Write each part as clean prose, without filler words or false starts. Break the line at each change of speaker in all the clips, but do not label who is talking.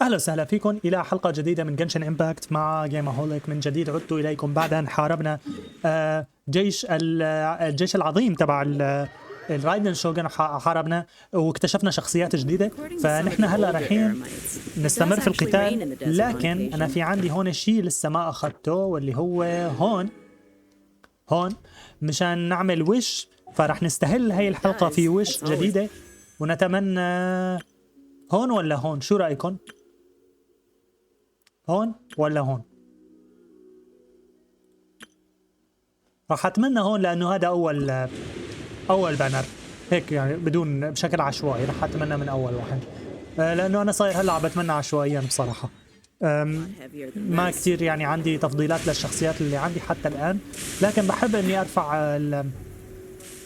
أهلا وسهلا فيكم إلى حلقة جديدة من جنشن ايمباكت مع جيمهوليك. من جديد عدت إليكم بعد أن حاربنا الجيش العظيم تبع الرايدن شوغن. حاربنا واكتشفنا شخصيات جديدة، فنحن هلا رايحين نستمر في القتال. لكن أنا في عندي هون شيء لسه ما أخذته، واللي هو هون مشان نعمل وش، فرح نستهل هاي الحلقة في وش جديدة، ونتمنى هون ولا هون. شو رأيكم؟ هون ولا هون؟ راح اتمنى هون، لانه هذا اول بانر هيك، يعني بدون بشكل عشوائي راح اتمنى من اول واحد، لانه انا صاير هلا عم بتمنى عشوائيا بصراحه. ما كثير يعني عندي تفضيلات للشخصيات اللي عندي حتى الان، لكن بحب اني ارفع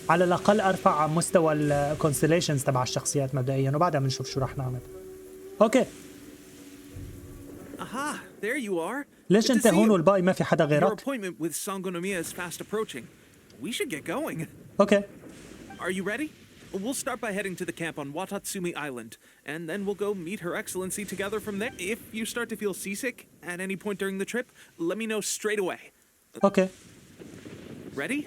على الاقل ارفع مستوى الكونستليشنز تبع الشخصيات مبدئيا، وبعدها بنشوف شو راح نعمل. اوكي،
there you are.
ليش انت هون والباقي ما في حدا
Your
غيرك؟
appointment with Sangonomiya is fast approaching. We should get going.
اوكي.
Are you ready? We'll start by heading to the camp on Watatsumi Island, and then we'll go meet Her Excellency together from there. If you start to feel seasick at any point during the trip, let me know straight away.
اوكي.
Ready?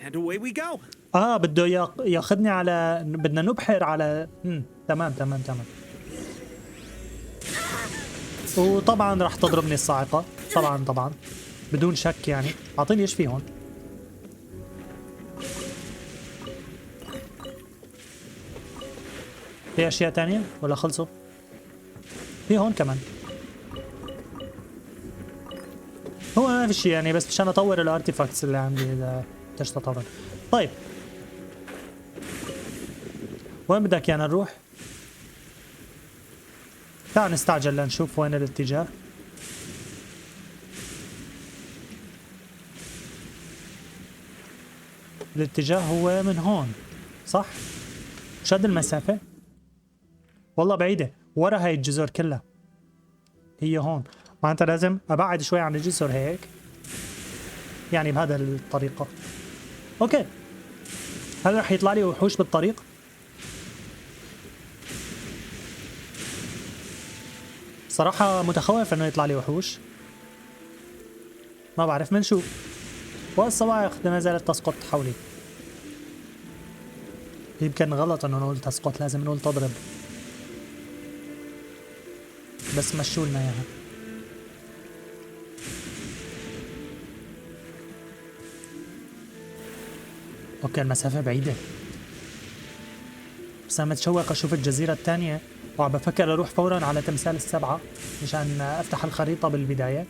And away we go.
بده ياخذني على، بدنا نبحر على تمام. وطبعا راح تضربني الصاعقة، طبعا بدون شك. يعني اعطيني ايش في هون. في اشياء تانية ولا خلصوا؟ في هون كمان. هو ما في شيء يعني، بس مشان اطور الارتيفاكتس اللي عندي اذا بديش تطور. طيب وين بدك يانا نروح؟ تعال نستعجل لنشوف وين الاتجاه. الاتجاه هو من هون صح؟ شد المسافة؟ والله بعيدة، ورا هاي الجزر كلها هي هون، معناتها لازم ابعد شوي عن الجسر هيك، يعني بهذا الطريقة. اوكي، هل رح يطلع لي وحوش بالطريق؟ صراحة متخوف انه يطلع لي وحوش، ما بعرف، منشوف. والصواعق ما زالت تسقط حولي. يمكن غلط انه نقول تسقط، لازم نقول تضرب، بس مشوا لنا اياها. اوكي المسافة بعيدة، بس انا متشوق اشوف الجزيرة الثانية، وعم بفكر اروح فورا على تمثال السبعة مشان افتح الخريطة بالبداية،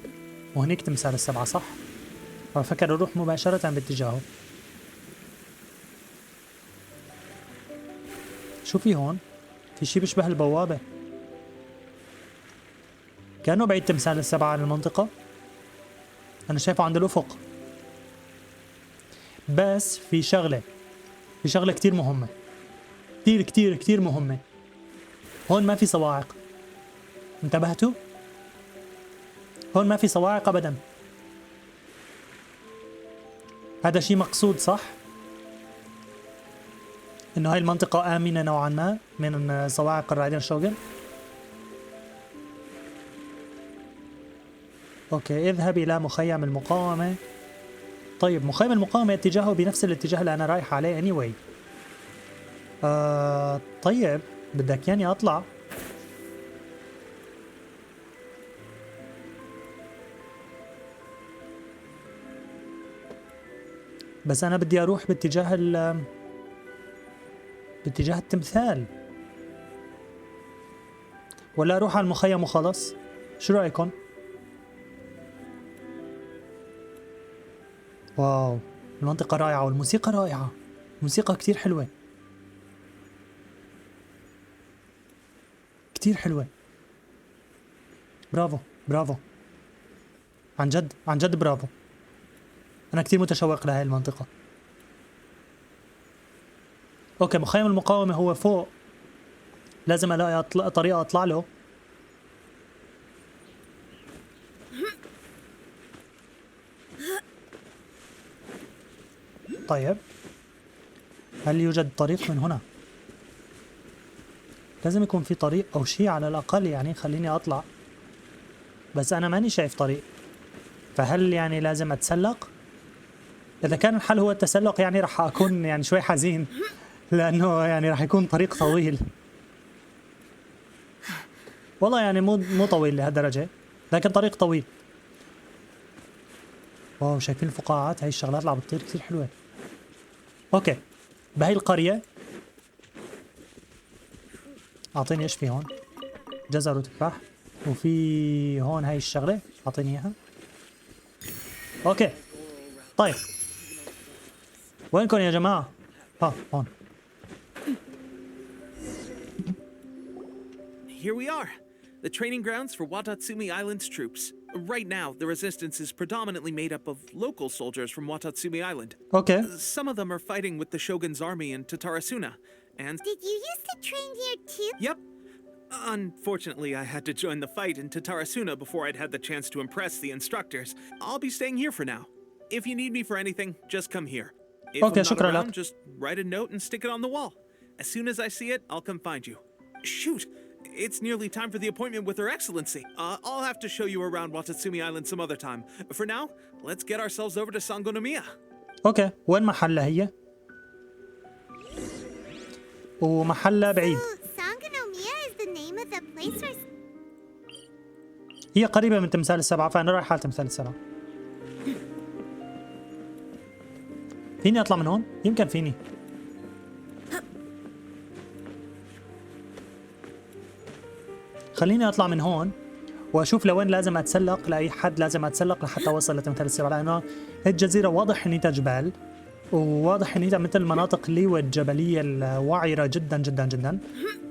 وهنيك تمثال السبعة صح؟ بفكر اروح مباشرة باتجاهه. شو في هون؟ في شي بيشبه البوابة، كأنه بعيد تمثال السبعة عن المنطقة. أنا شايفه عند الأفق، بس في شغلة كتير مهمة، كتير مهمة. هون ما في صواعق، انتبهتوا؟ هون ما في صواعق أبدا. هذا شيء مقصود صح؟ إنه هاي المنطقة آمنة نوعا ما من صواعق الرايدن شوغن. اوكي، اذهب الى مخيم المقاومة. طيب مخيم المقاومة اتجاهه بنفس الاتجاه اللي انا رايح عليه anyway. طيب بدك ياني اطلع؟ بس انا بدي اروح باتجاه التمثال، ولا اروح على المخيم وخلص؟ شو رايكم؟ واو، المنطقة رائعة والموسيقى رائعة، موسيقى كتير حلوة، كتير حلوة. برافو عن جد برافو. أنا كتير متشوق لهاي المنطقة. أوكي، مخيم المقاومة هو فوق، لازم ألاقي طريقة أطلع له. طيب هل يوجد طريق من هنا؟ لازم يكون في طريق او شيء على الاقل يعني خليني اطلع، بس انا ماني شايف طريق. فهل يعني لازم اتسلق؟ اذا كان الحل هو التسلق يعني راح اكون يعني شوي حزين، لانه يعني راح يكون طريق طويل. والله يعني مو طويل لهالدرجة، لكن طريق طويل. واو شايفين الفقاعات؟ هاي الشغلات اللي عم بتطير كثير حلوة. اوكي بهي القرية اعطيني ايش في هون؟ جزر وتفاح، وفي هون هاي الشغلة اعطيني اياها. اوكي طيب وينكم يا جماعة؟ هون.
Here we are, the training grounds for Watatsumi Island's troops. Right now, the resistance is predominantly made up of local soldiers from Watatsumi Island.
اوكي
Some of them are fighting with the Shogun's army in Tatarasuna, and...
Did you used to train here too?
Yep. Unfortunately, I had to join the fight in Tatarasuna before I'd had the chance to impress the instructors. I'll be staying here for now. If you need me for anything, just come here. If
Okay,
I'm not
شكرا
around,
لك.
just write a note and stick it on the wall. As soon as I see it, I'll come find you. Shoot! It's nearly time for the appointment with Her Excellency. I'll have to show you around Watatsumi Island some other time. For now, let's get ourselves over to Sangonomiya.
اوكي وين محلها هي؟ ومحلها بعيد.
So, Sangonomiya is the name of the place where...
هي قريبة من تمثال السبعة، فأنا رايح على تمثال السبعة. فيني أطلع من هون؟ يمكن فيني. خليني أطلع من هون وأشوف لوين لازم أتسلق، لأي حد لازم أتسلق لحتى أوصل لتمثال السبعة، لأنه هي الجزيرة واضح إنها جبال، وواضح إنها مثل المناطق الليوة الجبلية الوعرة جدا جدا جدا.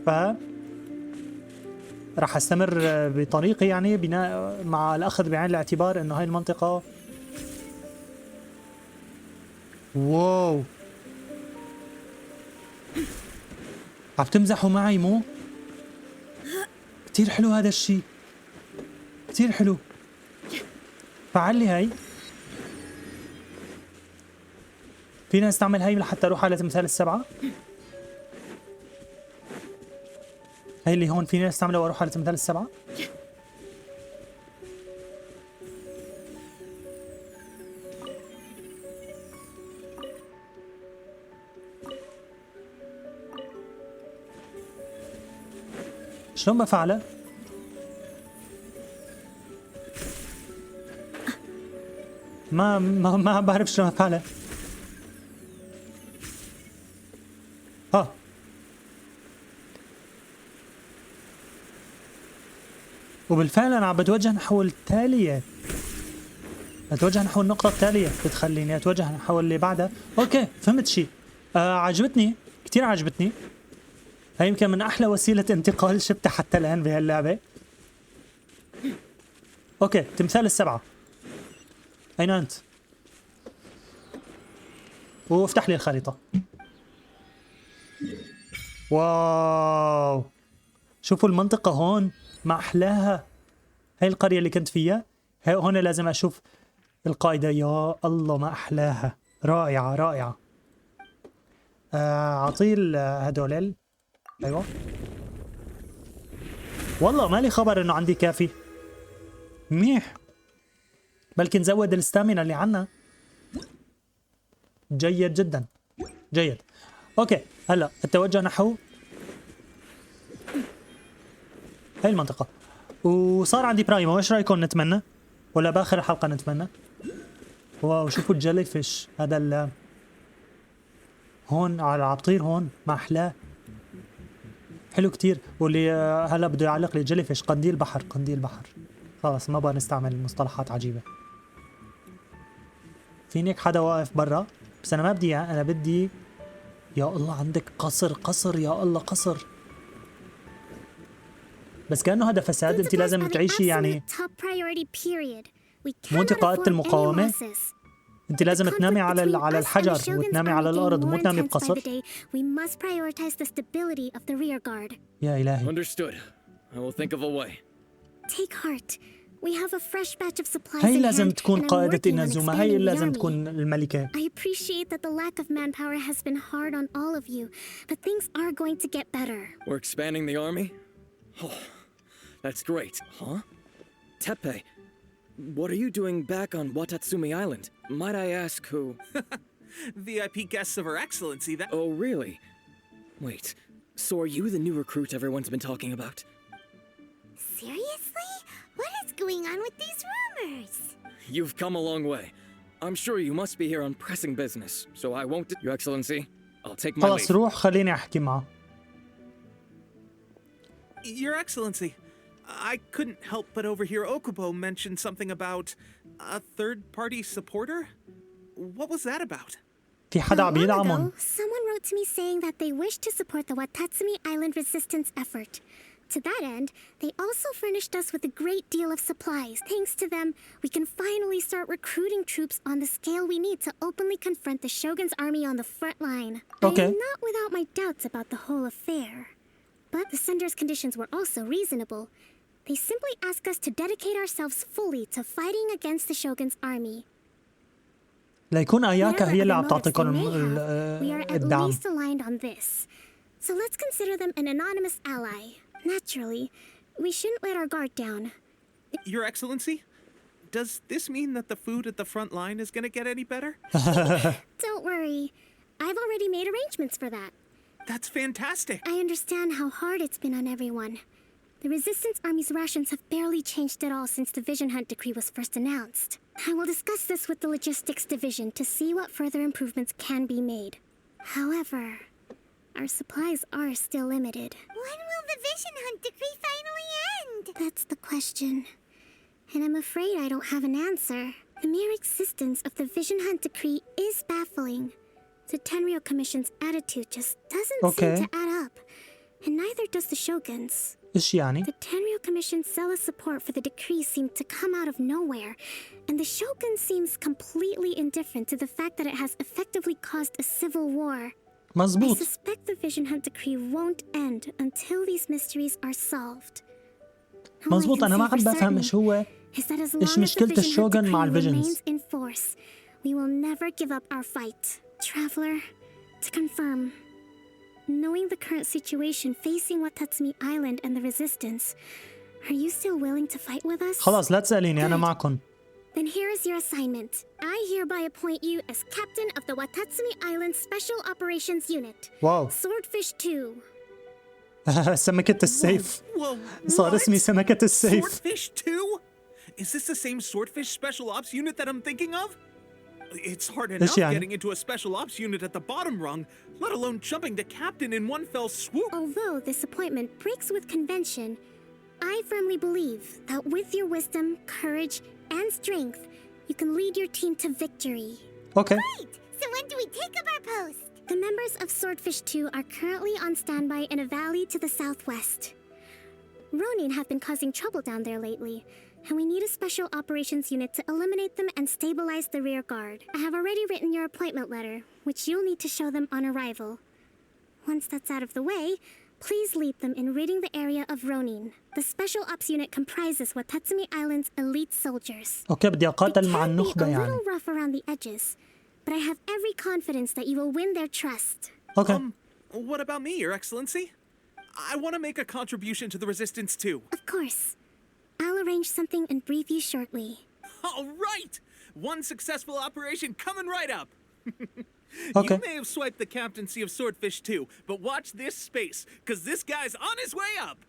ف راح استمر بطريقي يعني بناء مع الاخذ بعين الاعتبار انه هاي المنطقة واو عم تمزحوا معي مو؟ كتير حلو هذا الشيء، كتير حلو. فعل لي هاي، فينا نستعمل هاي لحتى اروح على تمثال السبعة. هاي اللي هون فيني استعمله واروح على تمثال السبعة. شلون بفعله؟ ما بعرف شلون بفعله. وبالفعل انا عم بتوجه نحو التالية، اتوجه نحو النقطة التالية بتخليني اتوجه نحو اللي بعدها. اوكي فهمت شيء. عجبتني كتير، عجبتني. هاي يمكن من احلى وسيلة انتقال شفتها حتى الان بهاللعبة. اوكي تمثال السبعة، اين انت؟ وافتح لي الخريطة. واو شوفوا المنطقة هون ما أحلاها. هاي القرية اللي كنت فيها، هاي هون لازم أشوف القائدة. يا الله ما أحلاها، رائعة رائعة. أعطيه هدول. أيوة والله مالي خبر إنه عندي كافي. منيح، بلكن نزود الستامينا اللي عنا. جيد جدا جيد. أوكي هلا التوجه نحو هاي المنطقة، وصار عندي برايمو. ايش رايكم نتمنى ولا باخر الحلقة نتمنى؟ واو شوفوا الجيلي فيش هذا هون على عطير هون ما احلاه، حلو كتير. واللي هلا بده يعلق لي جيلي فيش قنديل بحر، قنديل بحر. خلاص ما بقى نستعمل مصطلحات عجيبة. فينيك حدا واقف برا، بس انا ما بدي، انا بدي. يا الله عندك قصر، قصر يا الله قصر. بس كأنه هذا فساد، انت لازم تعيشي يعني. مو انت قائدة المقاومة؟ انت لازم تنامي على الحجر وتنامي على الارض ومو تنامي بقصر. يا الهي.
Understood. I will think of a way.
Take heart.
We have a fresh batch of supplies
هي
in
لازم
hand,
تكون
and I'm
قائدة
working on
إنازوما، هي
expanding the
لازم
army.
تكون الملكة.
I appreciate that the lack of manpower has been hard on all of you, but things are going to get better.
We're expanding the army? Oh, that's great, huh? Tepe, what are you doing back on Watatsumi Island? Might I ask who?
VIP guests of Her Excellency, that.
Oh, really? Wait, so are you the new recruit everyone's been talking about?
Seriously? What is going on with these rumors?
You've come a long way. I'm sure you must be here on pressing business, so I won't. Your Excellency, I'll take my
خلاص
leave.
روح خليني أحكي معه.
Your Excellency, I couldn't help but overhear Okubo mention something about a third-party supporter. What was that about?
في حدا
Not
عم
long
يدعمهم.
ago, someone wrote to me saying that they wish to support the Watatsumi Island resistance effort. To that end, they also furnished us with a great deal of supplies. Thanks to them, we can finally start recruiting troops on the scale we need to openly confront the Shogun's army on the front line.
Okay.
I am not without my doubts about the whole affair. But the sender's conditions were also reasonable. They simply ask us to dedicate ourselves fully to fighting against the Shogun's army.
ليكون أياكا
Whatever
هي اللي
other
عم
motives
تعطيكم
they may have, we are at
الدعم.
least aligned on this. So let's consider them an anonymous ally. Naturally, we shouldn't let our guard down.
Your Excellency, does this mean that the food at the front line is gonna get any better?
Don't worry. I've already made arrangements for that.
That's fantastic.
I understand how hard it's been on everyone. The Resistance Army's rations have barely changed at all since the Vision Hunt decree was first announced. I will discuss this with the Logistics Division to see what further improvements can be made. However, our supplies are still limited.
When will the Vision Hunt decree finally end?
That's the question. And I'm afraid I don't have an answer. The mere existence of the Vision Hunt decree is baffling. The Tenryo Commission's attitude just doesn't
Okay.
seem to add up. And neither does the Shogun's.
إيش يعني؟
The Tenryo Commission's zealous support for the decree seemed to come out of nowhere, and the Shogun seems completely indifferent to the fact that it has effectively caused a civil war. I
مزبوط.
suspect the Vision Hunt decree won't end until these mysteries are solved. All I
مزبوط،
can
أنا ما
say
عم
for
بفهم
certain
إيش هو
is that as
إيش
long as the
مشكلة
Vision Hunt
الشوغن مع
decree
الفيجنز.
remains in force, we will never give up our fight. Traveler, to confirm, knowing the current situation facing Watatsumi Island and the resistance, are you still willing to fight with us?
خلاص لا تسأليني أنا معكم.
Then here is your assignment. I hereby appoint you as captain of the Watatsumi Island Special Operations Unit.
واو.
Swordfish 2.
سمكة السيف.
Whoa,
صار
what?
اسمي سمكة السيف.
Swordfish 2? Is this the same Swordfish Special Ops unit that I'm thinking of? It's hard enough
يعني؟
getting into a Special Ops unit at the bottom rung, let alone jumping to captain in one fell swoop.
Although this appointment breaks with convention, I firmly believe that with your wisdom, courage, and strength, you can lead your team to victory.
Okay.
Great! So when do we take up our post?
The members of Swordfish 2 are currently on standby in a valley to the southwest. Ronin have been causing trouble down there lately, and we need a special operations unit to eliminate them and stabilize the rear guard. I have already written your appointment letter, which you'll need to show them on arrival. Once that's out of the way, please lead them in ridding the area of Ronin. The special ops unit comprises Watatsumi Island's elite soldiers.
أوكي بدي
They
أقاتل مع
can be a
النخبة يعني.
little rough around the edges, but I have every confidence that you will win their trust.
أوكي.
What about me, Your Excellency? I want to make a contribution to the resistance too.
Of course. I'll arrange something and brief you shortly.
All right! One successful operation coming right up.
Okay.
You may have swiped the captaincy of Swordfish 2, but watch this space, because this guy's on his way up.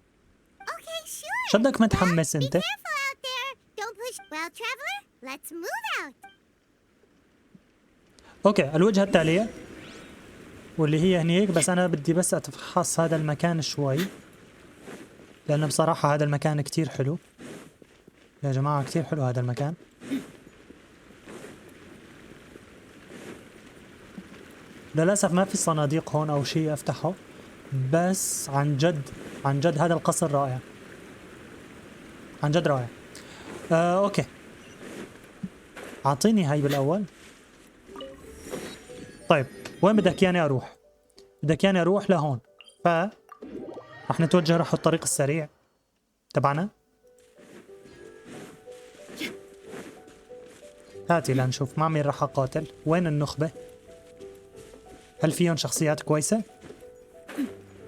Okay, sure.
شدك متحمس
But be
أنت.
careful out there. Don't push. Well, traveler, let's move out.
أوكي الوجهة التالية واللي هي هنيك، بس أنا بدي بس أتفحص هذا المكان شوي، لأنه بصراحة هذا المكان كتير حلو يا جماعة، كتير حلو هذا المكان. للأسف ما في صناديق هون أو شيء أفتحه، بس عن جد عن جد هذا القصر رائع، عن جد رائع. أوكي أعطيني هاي بالأول. طيب وين بدك ياني أروح؟ بدك ياني أروح لهون، ف رح نتوجه رح الطريق السريع تبعنا. هاتي لنشوف مع مين راح اقاتل. وين النخبة؟ هل فيهم شخصيات كويسة؟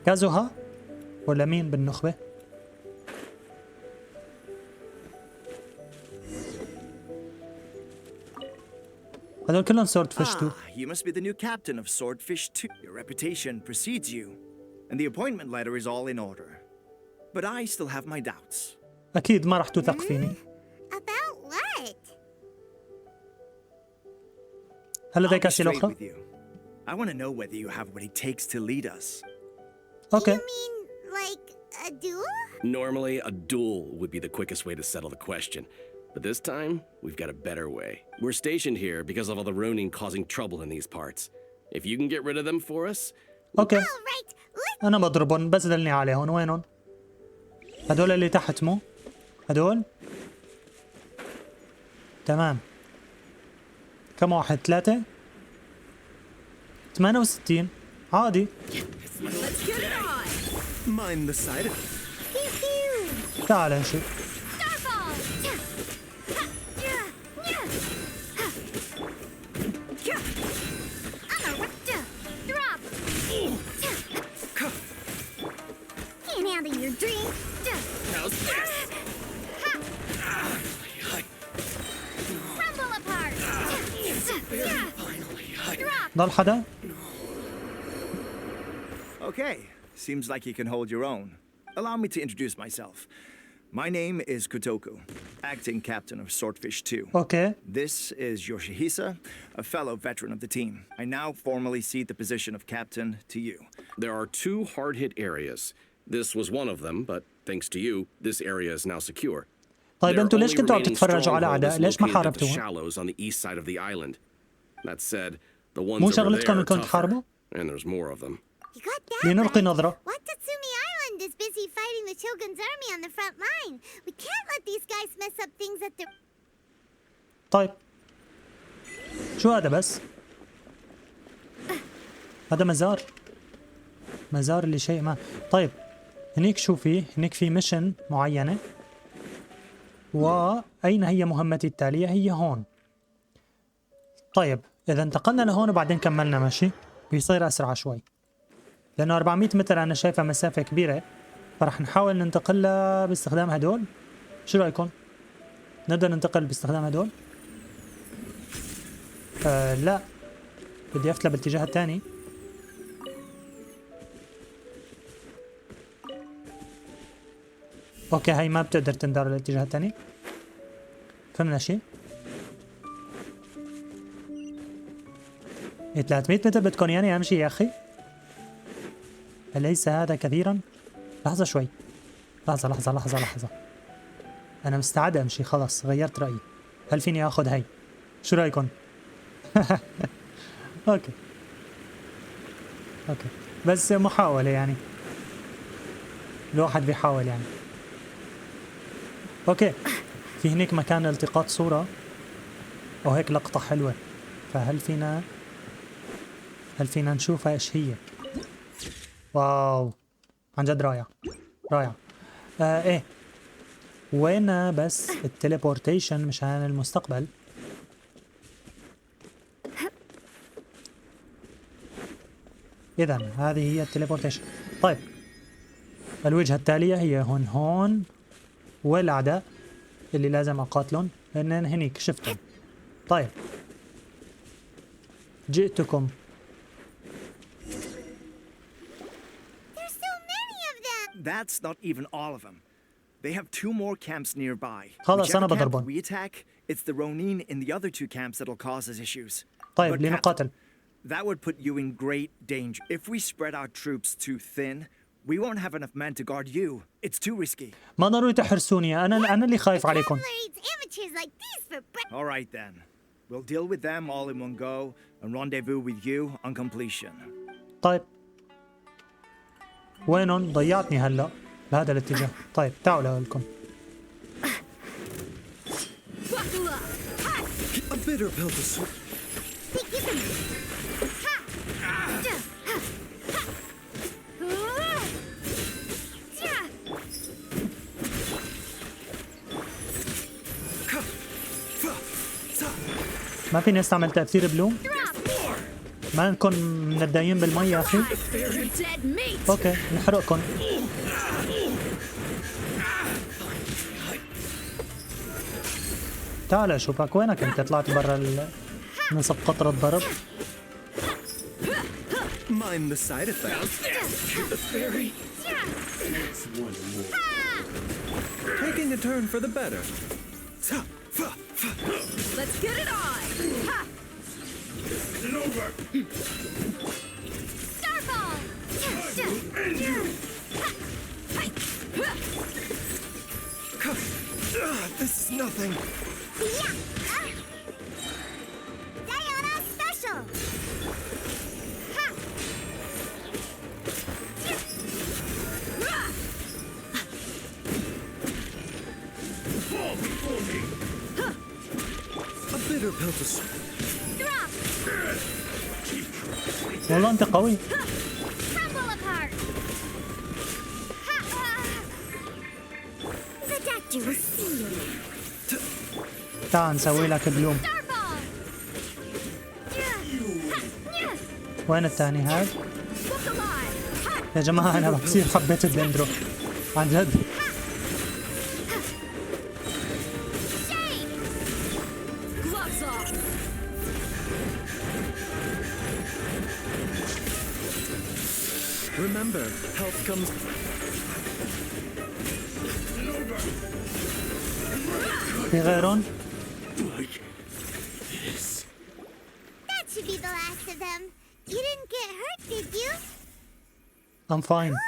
كازوها ولا مين بالنخبة؟ هذول كلهم سورد فيش 2.
You must be the new captain of Swordfish 2. Your reputation precedes you, and the appointment letter is all in order. But I still have my doubts.
أكيد ما راح تثق فيني.
About what?
هل
I'll
لديك
be
أسئلة
straight
أخرى؟
with you. I want to know whether you have what it takes to lead us.
أوكي.
You mean like a duel?
Normally, a duel would be the quickest way to settle the question. But this time, we've got a better way. We're stationed here because of all the Ronin causing trouble in these parts. If you can get rid of them for us...
أوكي.
All right, let's
أنا بضربهم بس دلني عليهم. وينهم؟ هدول اللي تحت مو؟ هدول؟ تمام. كم واحد؟ 3 68 عادي.
Mind the sight of it.
تعال نشوف.
Can't handle your drink.
How's this?
Crumble apart.
ضل حدا؟
Okay, seems like you can hold your own. Allow me to introduce myself. My name is Kotoku, acting captain of Swordfish 2.
أوكي.
This is Yoshihisa, a fellow veteran of the team. I now formally cede the position of captain to you.
There are 2 hard-hit areas. This was one of them, but thanks to you, this area is now secure.
طيب
Their
انتوا ليش
only
كنتوا عم
remaining
تتفرجوا على
stronghold
أعداء؟
is
ليش ما
located at the
حاربتوهم؟
shallows on the east side of the island. That said, the ones
مو
over there
شغلتكم
are
انكم
tougher,
تحاربوا؟
and there's more of them.
You got that
لنلقي
right.
نظرة.
Watatsumi Island is busy fighting the Shogun's army on the front line. We can't let these guys mess up things at the...
طيب شو هذا بس؟ هذا مزار. مزار اللي شيء ما. طيب هنيك شو في؟ هنيك في ميشن معينة. وأين هي مهمتي التالية؟ هي هون. طيب إذا انتقلنا لهون وبعدين كملنا ماشي بيصير أسرع شوي، لأنه 400 متر أنا شايفها مسافة كبيرة، فرح نحاول ننتقل لها باستخدام هدول. شو رأيكم؟ نقدر ننتقل باستخدام هدول؟ لا، بدي أفتله بالاتجاه الثاني. اوكي هاي ما بتقدر تندار للاتجاه الثاني. فهمنا شيء؟ 300 متر بدكم يعني امشي يا اخي؟ أليس هذا كثيرا؟ لحظة شوي. لحظة. أنا مستعد أمشي خلاص، غيرت رأيي. هل فيني آخذ هاي؟ شو رأيكم؟ أوكي. بس محاولة يعني. الواحد بيحاول يعني. اوكي في هناك مكان التقاط صورة او هيك لقطة حلوة، فهل فينا نشوفها ايش هي؟ واو عن جد رائع. ايه وين بس التليبورتيشن مشان المستقبل؟ اذا هذه هي التليبورتيشن. طيب الوجهة التالية هي هون والأعداء اللي لازم أقاتلهم لأن هنيك شفتهم. طيب جئتكم.
There's so many of them.
That's not even all of them. They have 2 more camps nearby.
خلاص أنا
Whichever camp
بضربهم.
we attack, it's the Ronin in the other 2 camps that'll cause us issues.
طيب
But
لنقاتل.
that would put you in great danger. If we spread our troops too thin, we won't have enough men to guard you. It's too risky.
ما ضروري تحرسوني، أنا اللي خايف عليكم.
Traveler eats amateurs like these for breakfast.
All right then. We'll deal with them all in one go and rendezvous with you on completion.
طيب وينهم؟ ضيعتني هلا بهذا الاتجاه. طيب تعالوا لكم.
A bitter pill to swallow.
ما فيني استعمل تأثير بلوم. ما نكون مندايين بالمي يا اخي. اوكي نحرقكم. تعال اشوفك وينك انت. طلعت برا نصف قطر الضرب.
Mind the side effects. Taking a turn for the better.
Let's get it on! Ha! Starfall!
This is nothing.
Diana special! Ha!
A bitter pill to
Drop!
والله انت قوي.
Crumble apart! Ha! The doctor will see you.
تعال نسوي لك بلوم.
Starfall!
وين الثاني هاد؟
Look alive! Ha!
يا جماعة انا بصير حبيت الدندرو عن جد.
Shade!
Gloves off!
remember, health comes.
في غيرهم؟
That should be the last of them. You didn't get hurt, did you?
I'm fine.
Ah.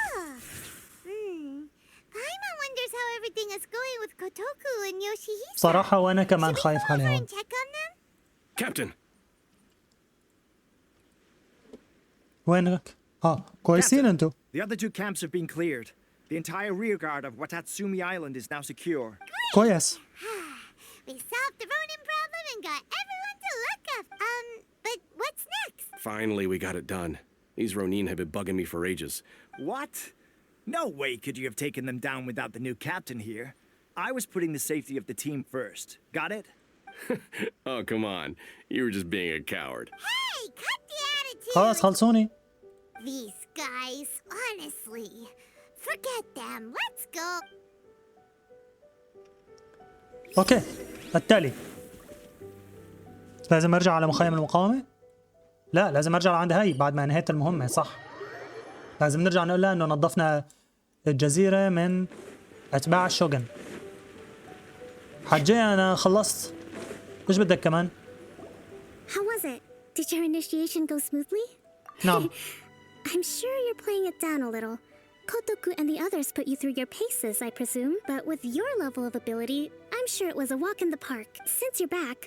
Paimon wonders how everything is going with Kotoku and Yoshihisa.
بصراحة وأنا كمان
Should we
خايف
go over
عليهم.
and check on them?
Captain!
وينك؟ كويسين انتو.
The other two camps have been cleared. The entire rearguard of Watatsumi Island is now secure.
كويس.
We solved the Ronin problem and got everyone to look up. But what's next?
Finally, we got it done. These Ronin have been bugging me for ages.
What? No way could you have taken them down without the new captain here. I was putting the safety of the team first. Got it?
Oh, come on. You were just being a coward.
Hey, cut the attitude!
خلاص خلصوني.
These guys, honestly. Forget them. Let's go.
اوكي التالي لازم ارجع على مخيم المقاومة؟ لا لازم ارجع لعند هاي بعد ما انهيت المهمة صح. لازم نرجع نقول لها انه نظفنا الجزيرة من اتباع الشوغن. حجي انا خلصت. ايش بدك كمان؟
How was it? Did your initiation go smoothly?
نعم.
I'm sure you're playing it down a little. Kotoku and the others put you through your paces, I presume. But with your level of ability, I'm sure it was a walk in the park. Since you're back,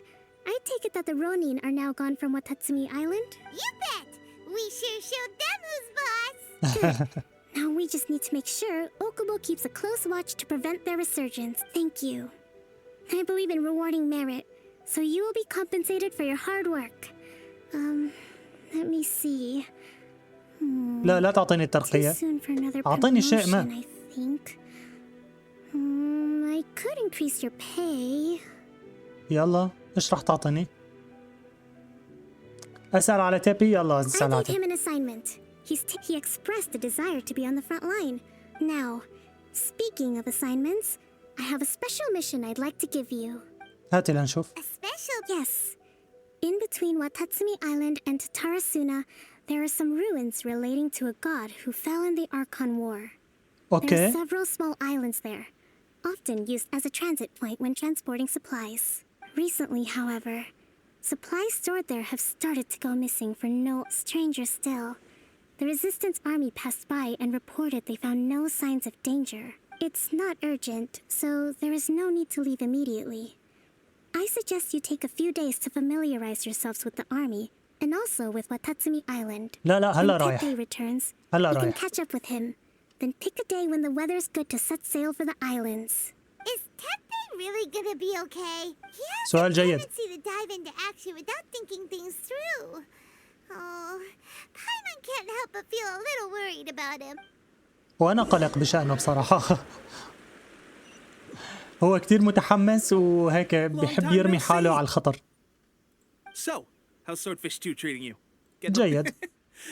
I take it that the Ronin are now gone from Watatsumi Island?
You bet. We sure showed them who's boss.
Good. Now we just need to make sure Okubo keeps a close watch to prevent their resurgence. Thank you. I believe in rewarding merit, so you will be compensated for your hard work. Let me see.
لا تعطيني
Too
الترقية.
soon for another
أعطيني شيء ما.
promotion, I think. I could increase your pay.
يلا ايش راح تعطيني؟ اسأل على تيبي. يلا
I
اسأل على
gave him
تيبي.
an assignment. He expressed a desire to be on the front line. Now, speaking of assignments, I have a special mission I'd like to give you.
هاتي لنشوف.
A special.
Yes. In between Watatsumi Island and Tatarasuna, there are some ruins relating to a god who fell in the Archon War. There
اوكي.
are several small islands there, often used as a transit point when transporting supplies. Recently, however, supplies stored there have started to go missing for no stranger still. The Resistance Army passed by and reported they found no signs of danger. It's not urgent, so there is no need to leave immediately. I suggest you take a few days to familiarize yourselves with the army, and also with Watatsumi Island.
لا هلا
When
رايح.
Teppei returns,
هلا
you can
رايح.
catch up with him. Then pick a day when the weather's good to set sail for the islands.
Is Teppei really gonna be okay? He has
سؤال
a
جيد.
tendency to dive into action without thinking things through. Oh, Paimon can't help but feel a little worried about him.
وأنا قلق بشأنه بصراحة. هو كتير متحمس وهيك بيحب يرمي حاله على الخطر.
So, how's Swordfish 2 treating you? Get
جيد.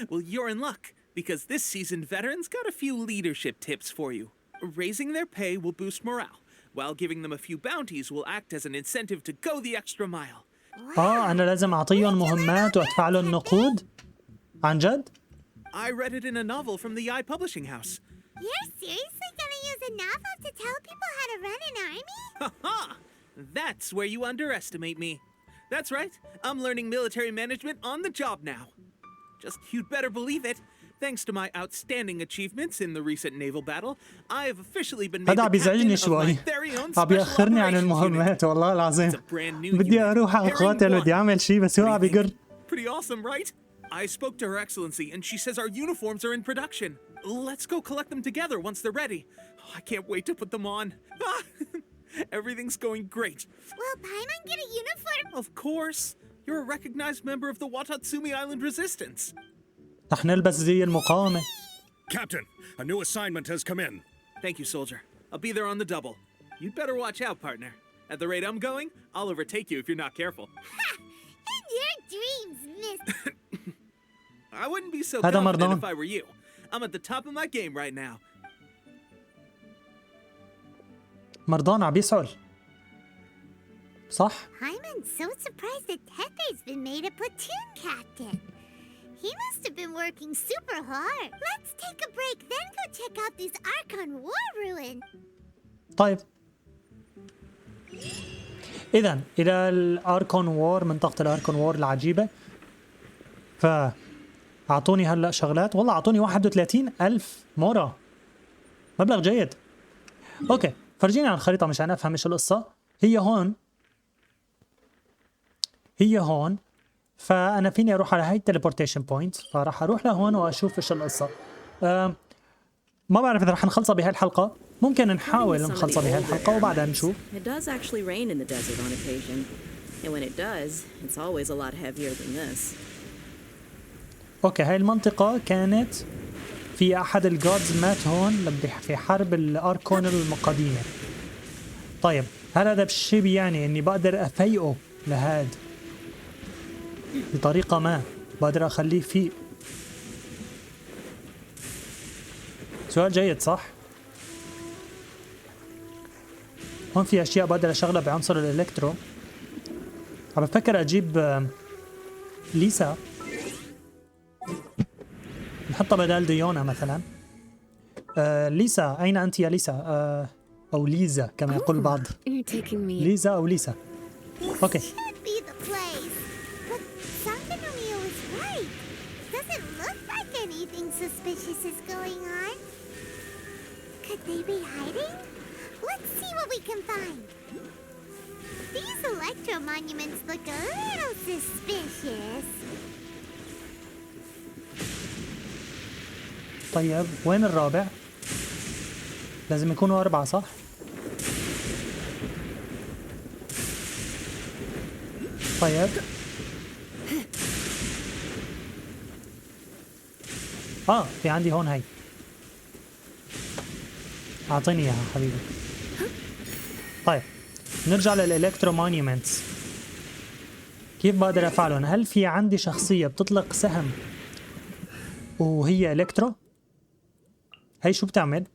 Well, you're in luck, because this seasoned veterans got a few leadership tips for you. Raising their pay will boost morale, while giving them a few bounties will act as an incentive to go the extra mile.
أنا لازم أعطيهم مهمات وأدفع لهم نقود؟ عن جد؟
I read it in a novel from the Eye Publishing House.
You're seriously gonna use a novel to tell people how to run an army?
Ha! That's where you underestimate me. That's right, I'm learning military management on the job now. Just you'd better believe it. Thanks to my outstanding achievements in the recent naval battle, I have officially been made
هذا
the
عم بيزعجني
captain of my
شوي.
very own
عم
special
بيأخرني عن
operations unit.
المهمات والله العظيم.
It's a brand new
بدي
unit,
أروح
pairing
أقاتل
one.
بدي أعمل شيء بس هو
What
عم
do you
بيقر.
think? Pretty awesome, right? I spoke to Her Excellency and she says our uniforms are in production. Let's go collect them together once they're ready. Oh, I can't wait to put them on. Everything's going great.
Will Paimon get a uniform?
Of course. You're a recognized member of the Watatsumi Island Resistance.
رح نلبس زي المقاومة.
Captain, a new assignment has come in.
Thank you, soldier. I'll be there on the double. You'd better watch out, partner. At the rate I'm going, I'll overtake you if you're not careful.
Ha! In your dreams, miss.
I wouldn't be so
هذا
confident
مرضان.
if I were you. I'm at the top of my game right now.
مرضان عم بيسعل. صح؟
Paimon's so surprised that Tepe's been made a platoon captain. He must have been working super hard. Let's take a break, then go check out these Archon War ruins.
طيب. إذا إلى الأركون وور، منطقة الأركون وور العجيبة. فأعطوني هلأ شغلات، والله أعطوني 31,000 مورا. مبلغ جيد. أوكي، فرجيني على الخريطة مشان أفهم إيش القصة. هي هون. فأنا فيني أروح على هاي التليبورتيشن بوينت، فراح أروح لهون وأشوف إيش القصة. ما بعرف إذا رح نخلصها بهاي الحلقة، ممكن نحاول نخلصها بهاي الحلقة وبعدها نشوف.
It does actually rain in the desert on occasion. And when it does, it's always a lot heavier than this.
اوكي، هاي المنطقة كانت في احد الجودز مات هون في حرب الاركون القديمة. طيب، هل هذا بالشي بيعني اني بقدر افيقه لهاد بطريقة ما، بقدر اخليه فيق؟ سؤال جيد صح؟ هون في اشياء بقدر اشغلها بعنصر الالكترو. عم بفكر اجيب ليسا نحطها بدال ديونا مثلا. ليسا، أين أنت يا ليسا؟ أو ليزا كما يقول البعض.
You're taking me.
ليزا أو ليسا. أوكي.
Should be the place. But Sankanomio is right. Doesn't look like anything suspicious is going on. Could they be hiding? Let's see what we can find. These electro monuments look a little suspicious.
طيب، وين الرابع؟ لازم يكونوا 4 صح؟ طيب. في عندي هون هاي. أعطيني إياها حبيبي. طيب، نرجع للإلكترو مونيومنتس. كيف بقدر أفعلهم؟ هل في عندي شخصية بتطلق سهم وهي إلكترو؟ هي شو بتعمل؟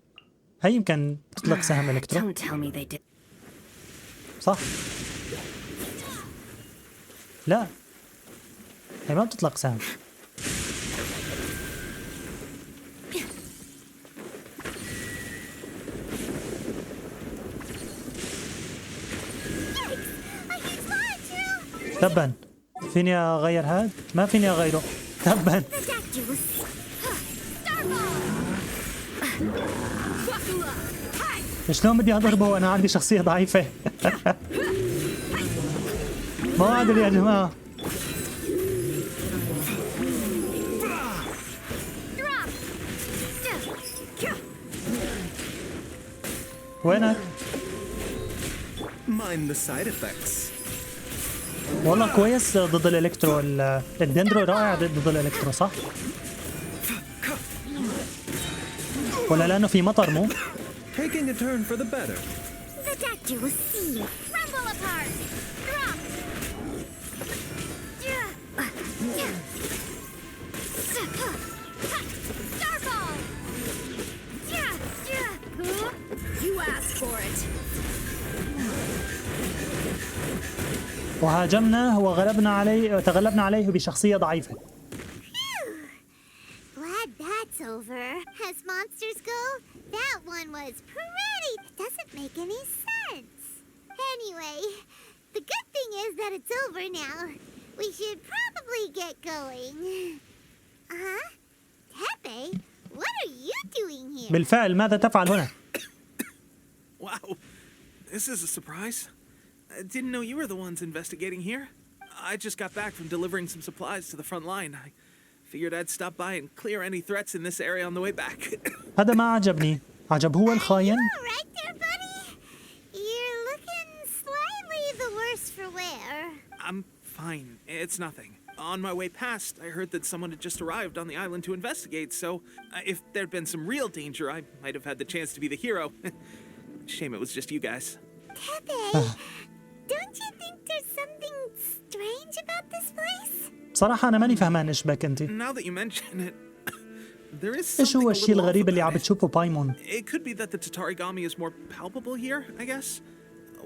هي يمكن تطلق سهم إلكترو.
Don't tell me they did.
صح؟ لا، هي ما بتطلق سهم. تبا، فيني أغير هاد؟ ما فيني أغيره. تبا. شلون بدي اضربه وانا عندي شخصية ضعيفة؟ ما ادري يا جماعة. وينك؟
Mind the side effects.
والله كويس ضد الالكترو. الدندرو رائع ضد الالكترو صح؟ ولا لانه في مطر مو؟
Taking a turn for the better.
The doctor will see you. Rumble apart. Drop.
Starfall! You asked for it.
وهاجمناه وتغلبنا عليه بشخصية ضعيفة.
Glad that's over. As monsters go, that one was pretty. Doesn't make any sense. Anyway, the good thing is that it's over now. We should probably get going. Huh? Tepe, what are you doing here?
بالفعل ماذا تفعل هنا؟
Wow, this is a surprise. I didn't know you were the ones investigating here. I just got back from delivering some supplies to the front line. I figured I'd stop by and clear any threats in this area on the way back.
هذا ما عجبني. عجب هو الخاين؟
You all right there, buddy? You're looking slightly the worse for wear.
I'm fine. It's nothing. On my way past, I heard that someone had just arrived on the island to investigate, so if there'd been some real danger, I might have had the chance to be the hero. Shame it was just you guys.
Tepe, don't you think there's something strange about this place?
بصراحة أنا ماني فهمان إيش بك أنت.
Now that you mention it, there is
إيش
something
هو
a
الشيء
little off
الغريب اللي
about
عم
it.
بتشوفه بايمون؟
It could be that the Tatarigami is more palpable here, I guess.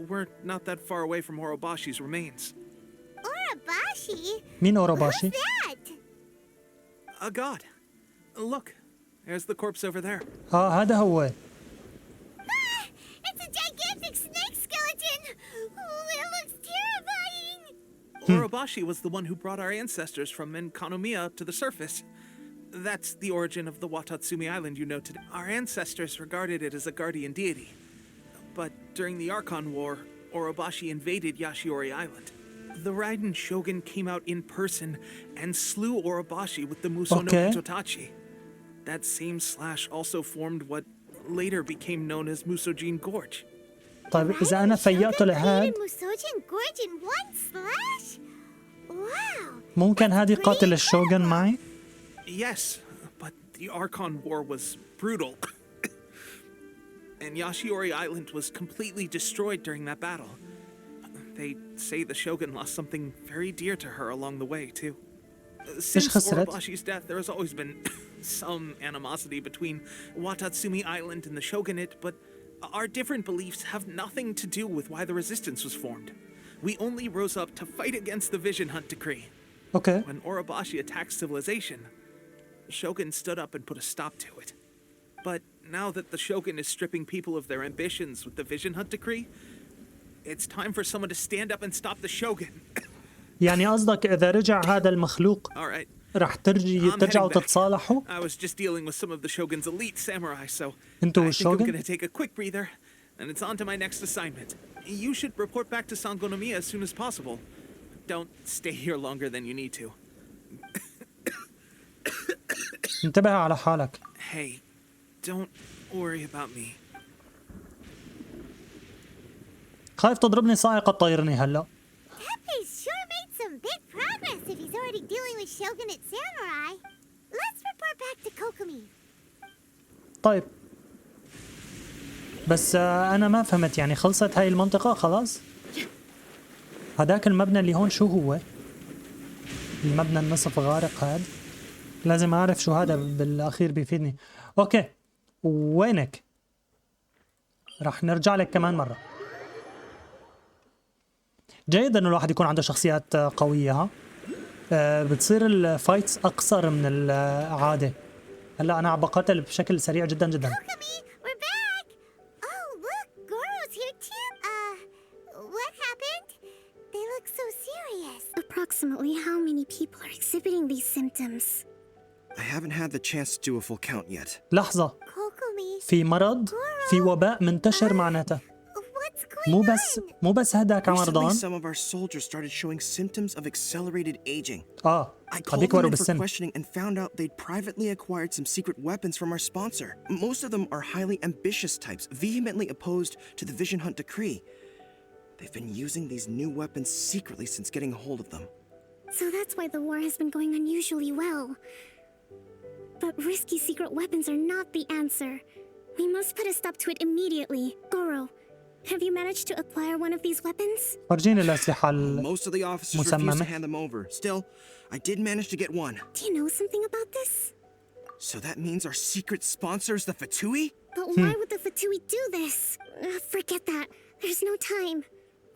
We're not that far away from Orobashi's remains.
Orabashi?
مين
Who's
أوروباشي؟
that?
A god. Look, there's the corpse over there.
هذا هو.
Ah, it's a gigantic snake skeleton! Oh, it looks terrifying!
Orobashi was the one who brought our ancestors from Enkanomiya to the surface. That's the origin of the Watatsumi Island you know today. Our ancestors regarded it as a guardian deity. But during the Archon War, Orobashi invaded Yashiori Island. The Raiden Shogun came out in person and slew Orobashi with the Muso no
Okay.
Hitotachi. That same slash also formed what later became known as Musojin Gorge.
طيب إذا أنا فيقته لهاد
Musojin Gorge in one slash? Wow!
ممكن هذه قاتل الشوغن معي؟
Yes, but the Archon War was brutal. And Yashiori Island was completely destroyed during that battle. They say the Shogun lost something very dear to her along the way, too. Since
خسرت؟
Orobashi's death, there has always been some animosity between Watatsumi Island and the Shogunate, but our different beliefs have nothing to do with why the resistance was formed. We only rose up to fight against the Vision Hunt Decree.
أوكي.
When Orobashi attacked civilization, the Shogun stood up and put a stop to it. But now that the Shogun is stripping people of their ambitions with the Vision Hunt Decree, it's time for someone to stand up and stop the Shogun.
يعني قصدك إذا رجع هذا المخلوق
All right,
رح
I'm heading
ترجعوا
back.
تتصالحوا؟
I was just dealing with some of the Shogun's elite samurai, so
أنتوا
I think I'm
والشوغن؟
gonna take a quick breather, and it's on to my next assignment. You should report back to Sangonomiya as soon as possible. Don't stay here longer than you need to.
انتبه على حالك.
Hey, don't worry about me.
خايف تضربني صاعقة تطيرني هلا.
Tepe sure made some big progress if he's already dealing with Shogunate samurai. Let's report back to Kokomi.
طيب. بس أنا ما فهمت يعني خلصت هاي المنطقة خلاص؟ هداك المبنى اللي هون شو هو؟ المبنى النصف غارق هاد؟ لازم أعرف شو هذا بالأخير بيفيدني. أوكي. وينك؟ راح نرجع لك كمان مرة. جيد إنه الواحد يكون عنده شخصيات قوية ها؟ بتصير الفايتس أقصر من العادة. هلا أنا عم بقاتل بشكل سريع جدا جدا.
Kokomi, we're back! Oh, look, Goro's here too. What happened? They look so serious.
Approximately how many people are exhibiting these symptoms?
I haven't had the chance to do a full count yet.
لحظة.
Kokomi,
في مرض؟ في وباء منتشر معناته.
what's going on?
مو بس هداك عم
Recently,
رضان.
some of our soldiers started showing symptoms of accelerated aging. I
عم
called them
بيكبروا
in for
بالسن.
questioning and found out they'd privately acquired some secret weapons from our sponsor. Most of them are highly ambitious types, vehemently opposed to the Vision Hunt Decree. They've been using these new weapons secretly since getting a hold of them.
So that's why the war has been going unusually well. But risky secret weapons are not the answer. We must put a stop to it immediately. Goro, Have you managed to acquire one of these weapons?
فرجيني الأسلحة
Most of the officers refused to
المسممة.
hand them over. Still, I did manage to get one.
Do you know something about this?
So that means our secret sponsor is the Fatui?
But why would the Fatui do this? Forget that. There's no time.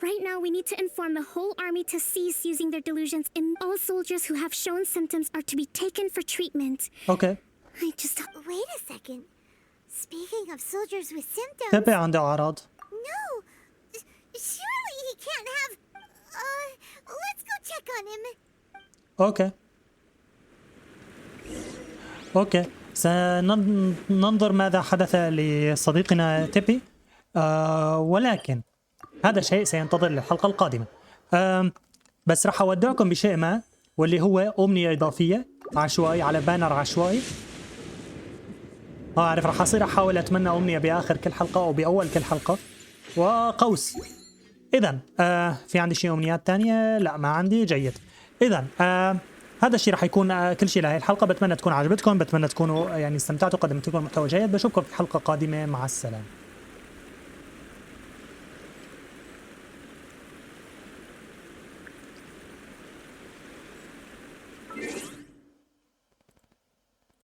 Right now, we need to inform the whole army to cease using their delusions, and all soldiers who have shown symptoms are to be taken for treatment.
أوكي.
I just...
Wait a second. Speaking of soldiers with symptoms...
تبي عنده أعراض.
No! Surely he can't have... let's go check on him.
أوكي. أوكي. سننظر ماذا حدث لصديقنا تيبي. ولكن هذا شيء سينتظر للحلقة القادمة. بس راح أودعكم بشيء ما، واللي هو أمنية إضافية عشوائي على بانر عشوائي. أعرف راح أصير أحاول أتمنى أمنية بآخر كل حلقة أو بأول كل حلقة. وقوس. إذن في عندي شيء أمنيات تانية؟ لا ما عندي. جيد. إذن هذا الشيء راح يكون كل شيء لهي الحلقة. بتمنى تكون عجبتكم، بتمنى تكونوا يعني استمتعتوا، قدمت لكم محتوى جيد. بشوفكم في حلقة قادمة. مع السلامة.